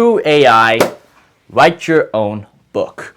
Through AI, write your own book.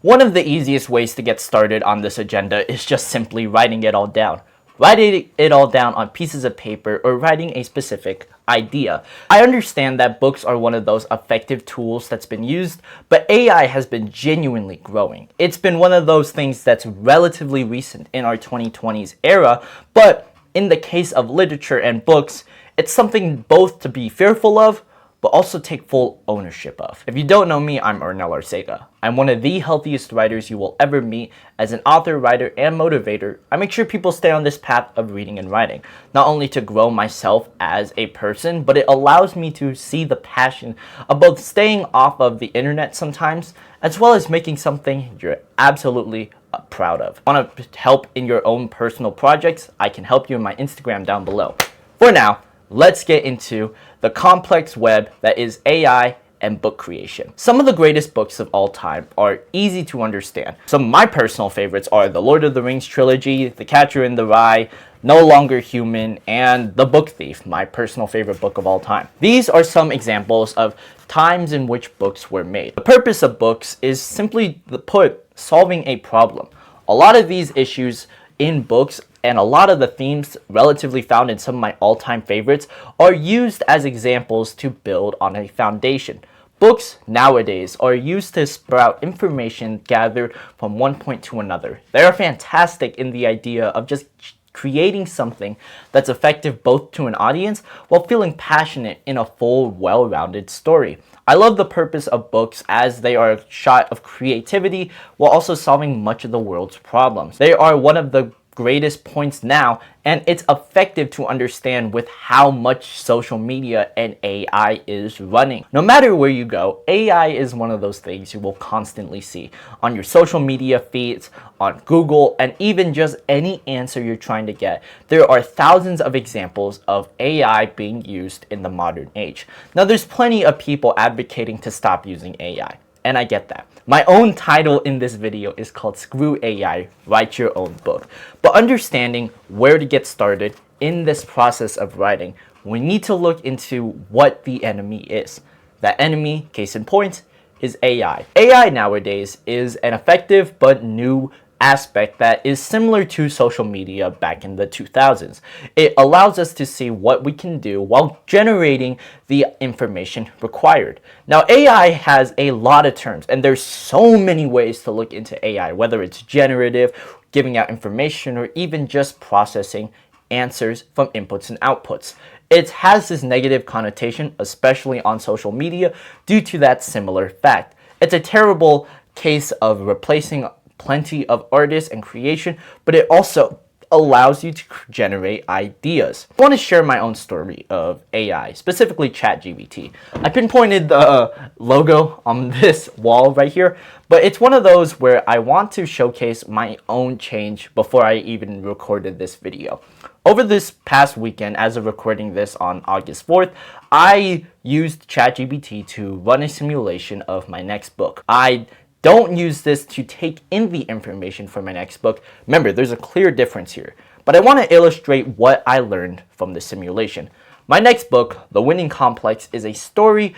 One of the easiest ways to get started on this agenda is just simply writing it all down. Writing it all down on pieces of paper or writing a specific idea. I understand that books are one of those effective tools that's been used, but AI has been genuinely growing. It's been one of those things that's relatively recent in our 2020s era, but in the case of literature and books, it's something both to be fearful of, but also take full ownership of. If you don't know me, I'm Arnel Arcega. I'm one of the healthiest writers you will ever meet. As an author, writer, and motivator, I make sure people stay on this path of reading and writing, not only to grow myself as a person, but it allows me to see the passion of both staying off of the internet sometimes, as well as making something you're absolutely proud of. Want to help in your own personal projects? I can help you in my Instagram down below. For now, let's get into the complex web that is AI and book creation. Some of the greatest books of all time are easy to understand. Some of my personal favorites are the Lord of the Rings trilogy, The Catcher in the Rye, No Longer Human, and The Book Thief, my personal favorite book of all time. These are some examples of times in which books were made. The purpose of books is simply put, solving a problem. A lot of these issues in books and a lot of the themes relatively found in some of my all-time favorites are used as examples to build on a foundation. Books nowadays are used to sprout information gathered from one point to another. They are fantastic in the idea of just creating something that's effective both to an audience while feeling passionate in a full, well-rounded story. I love the purpose of books as they are a shot of creativity while also solving much of the world's problems. They are one of the greatest points now, and it's effective to understand with how much social media and AI is running. No matter where you go, AI is one of those things you will constantly see on your social media feeds, on Google, and even just any answer you're trying to get. There are thousands of examples of AI being used in the modern age. Now, there's plenty of people advocating to stop using AI. And I get that. My own title in this video is called Screw AI, Write Your Own Book. But understanding where to get started in this process of writing, we need to look into what the enemy is. That enemy, case in point, is AI. AI nowadays is an effective but new aspect that is similar to social media back in the 2000s. It allows us to see what we can do while generating the information required. Now, AI has a lot of terms, and there's so many ways to look into AI, whether it's generative, giving out information, or even just processing answers from inputs and outputs. It has this negative connotation, especially on social media, due to that similar fact. It's a terrible case of replacing plenty of artists and creation, but it also allows you to generate ideas. I want to share my own story of AI, specifically ChatGPT. I pinpointed the logo on this wall right here, but it's one of those where I want to showcase my own change before I even recorded this video. Over this past weekend, as of recording this on August 4th, I used ChatGPT to run a simulation of my next book. I don't use this to take in the information for my next book. Remember, there's a clear difference here. But I want to illustrate what I learned from the simulation. My next book, The Winning Complex, is a story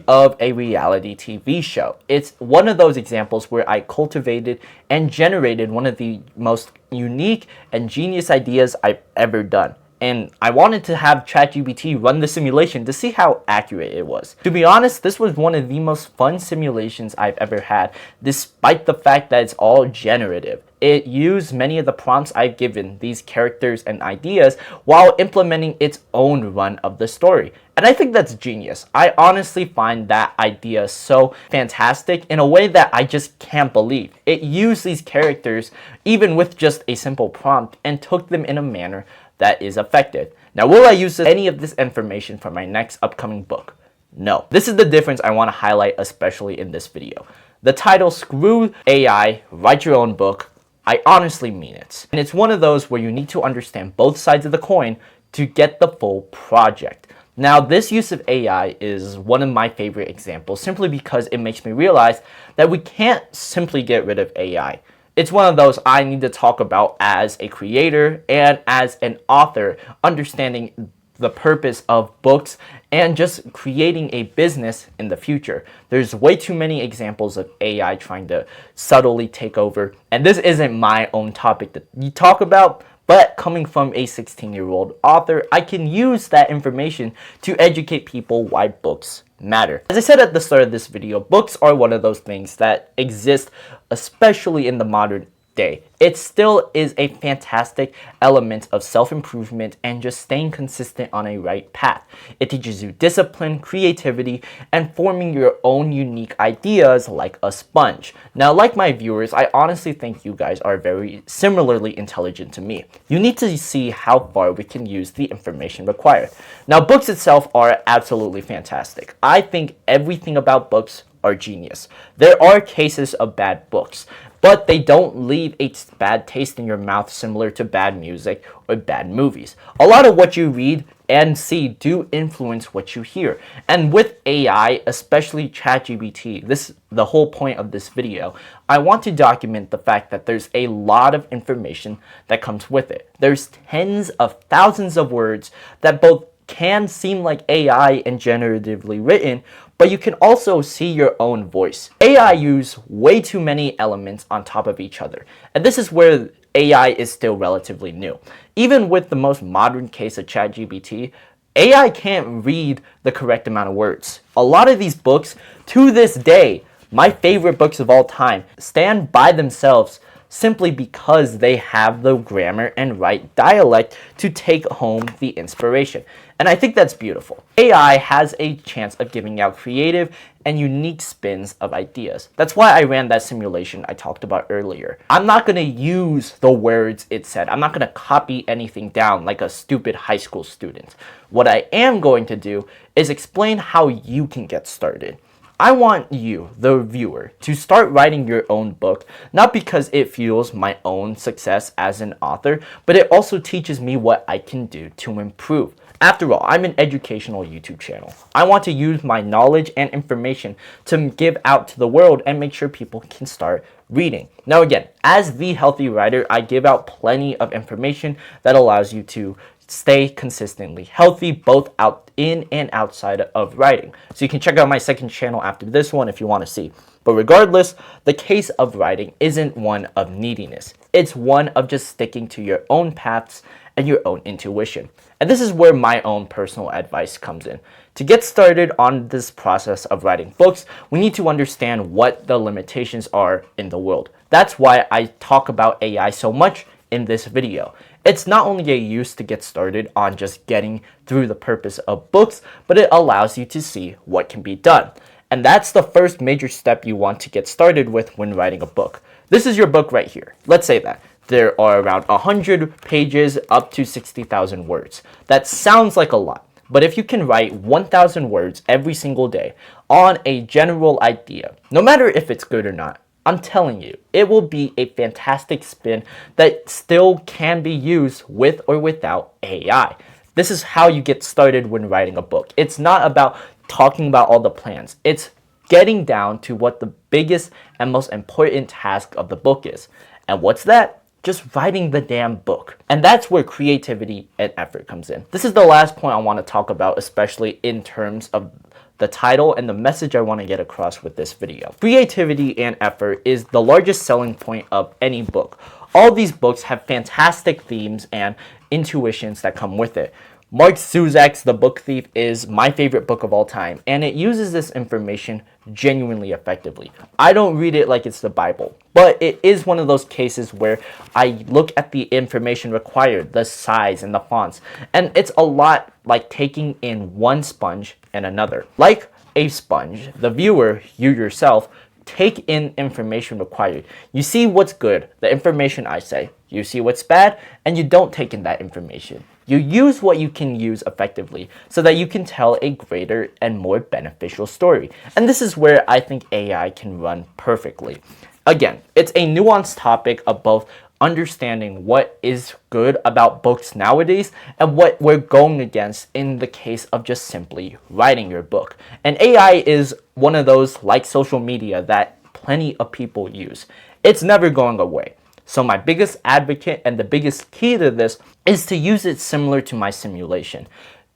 of a reality TV show. It's one of those examples where I cultivated and generated one of the most unique and genius ideas I've ever done. And I wanted to have ChatGPT run the simulation to see how accurate it was. To be honest, this was one of the most fun simulations I've ever had, despite the fact that it's all generative. It used many of the prompts I've given these characters and ideas while implementing its own run of the story. And I think that's genius. I honestly find that idea so fantastic in a way that I just can't believe. It used these characters, even with just a simple prompt, and took them in a manner that is effective. Now, will I use any of this information for my next upcoming book? No. This is the difference I want to highlight, especially in this video. The title, Screw AI, Write Your Own Book, I honestly mean it. And it's one of those where you need to understand both sides of the coin to get the full project. Now, this use of AI is one of my favorite examples simply because it makes me realize that we can't simply get rid of AI. It's one of those I need to talk about as a creator and as an author, understanding the purpose of books and just creating a business in the future. There's way too many examples of AI trying to subtly take over, and this isn't my own topic that you talk about, but coming from a 16-year-old author, I can use that information to educate people why books matter. As I said at the start of this video, books are one of those things that exist, especially in the modern day. It still is a fantastic element of self-improvement and just staying consistent on a right path. It teaches you discipline, creativity, and forming your own unique ideas like a sponge. Now, like my viewers, I honestly think you guys are very similarly intelligent to me. You need to see how far we can use the information required. Now, books itself are absolutely fantastic. I think everything about books are genius. There are cases of bad books, but they don't leave a bad taste in your mouth similar to bad music or bad movies. A lot of what you read and see do influence what you hear. And with AI, especially ChatGPT, the whole point of this video, I want to document the fact that there's a lot of information that comes with it. There's tens of thousands of words that both can seem like AI and generatively written, but you can also see your own voice. AI use way too many elements on top of each other, and this is where AI is still relatively new. Even with the most modern case of ChatGPT, AI can't read the correct amount of words. A lot of these books, to this day, my favorite books of all time, stand by themselves simply because they have the grammar and right dialect to take home the inspiration. And I think that's beautiful. AI has a chance of giving out creative and unique spins of ideas. That's why I ran that simulation I talked about earlier. I'm not going to use the words it said. I'm not going to copy anything down like a stupid high school student. What I am going to do is explain how you can get started. I want you, the viewer, to start writing your own book, not because it fuels my own success as an author, but it also teaches me what I can do to improve. After all, I'm an educational YouTube channel. I want to use my knowledge and information to give out to the world and make sure people can start reading. Now again, as the healthy writer, I give out plenty of information that allows you to stay consistently healthy, both out in and outside of writing. So you can check out my second channel after this one if you want to see. But regardless, the case of writing isn't one of neediness. It's one of just sticking to your own paths and your own intuition. And this is where my own personal advice comes in. To get started on this process of writing books, we need to understand what the limitations are in the world. That's why I talk about AI so much in this video. It's not only a use to get started on just getting through the purpose of books, but it allows you to see what can be done. And that's the first major step you want to get started with when writing a book. This is your book right here. Let's say that. There are around 100 pages up to 60,000 words. That sounds like a lot, but if you can write 1,000 words every single day on a general idea, no matter if it's good or not, I'm telling you, it will be a fantastic spin that still can be used with or without AI. This is how you get started when writing a book. It's not about talking about all the plans. It's getting down to what the biggest and most important task of the book is. And what's that? Just writing the damn book. And that's where creativity and effort comes in. This is the last point I want to talk about, especially in terms of the title and the message I want to get across with this video. Creativity and effort is the largest selling point of any book. All these books have fantastic themes and intuitions that come with it. Mark Zuzak's The Book Thief is my favorite book of all time, and it uses this information genuinely effectively. I don't read it like it's the Bible, but it is one of those cases where I look at the information required, the size and the fonts, and it's a lot like taking in one sponge and another. Like a sponge, the viewer, you yourself, take in information required. You see what's good, the information I say. You see what's bad, and you don't take in that information. You use what you can use effectively so that you can tell a greater and more beneficial story. And this is where I think AI can run perfectly. Again, it's a nuanced topic of both understanding what is good about books nowadays and what we're going against in the case of just simply writing your book. And AI is one of those, like social media, that plenty of people use. It's never going away. So my biggest advocate and the biggest key to this is to use it similar to my simulation.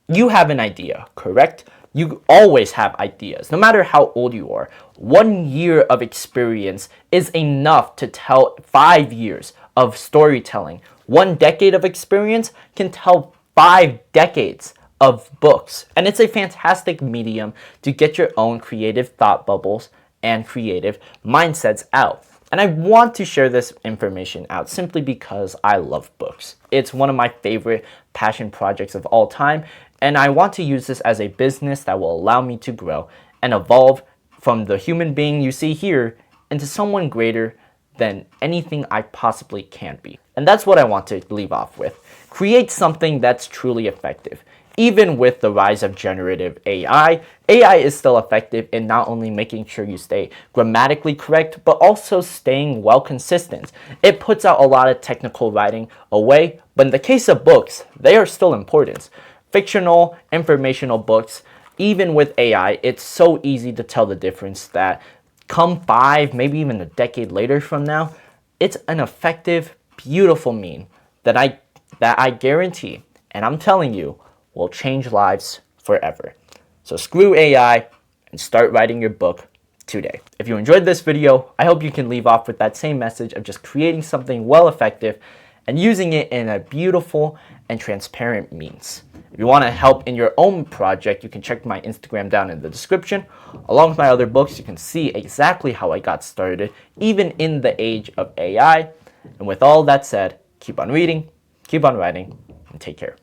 You have an idea, correct? You always have ideas, no matter how old you are. 1 year of experience is enough to tell 5 years of storytelling. 1 decade of experience can tell 5 decades of books. And it's a fantastic medium to get your own creative thought bubbles and creative mindsets out. And I want to share this information out simply because I love books. It's one of my favorite passion projects of all time, and I want to use this as a business that will allow me to grow and evolve from the human being you see here into someone greater than anything I possibly can be. And that's what I want to leave off with. Create something that's truly effective. Even with the rise of generative AI, AI is still effective in not only making sure you stay grammatically correct, but also staying well consistent. It puts out a lot of technical writing away, but in the case of books, they are still important. Fictional, informational books, even with AI, it's so easy to tell the difference that come 5, maybe even a decade later from now, it's an effective, beautiful meme that I guarantee, and I'm telling you, will change lives forever. So screw AI and start writing your book today. If you enjoyed this video, I hope you can leave off with that same message of just creating something well effective and using it in a beautiful and transparent means. If you want to help in your own project, you can check my Instagram down in the description. Along with my other books, you can see exactly how I got started, even in the age of AI. And with all that said, keep on reading, keep on writing, and take care.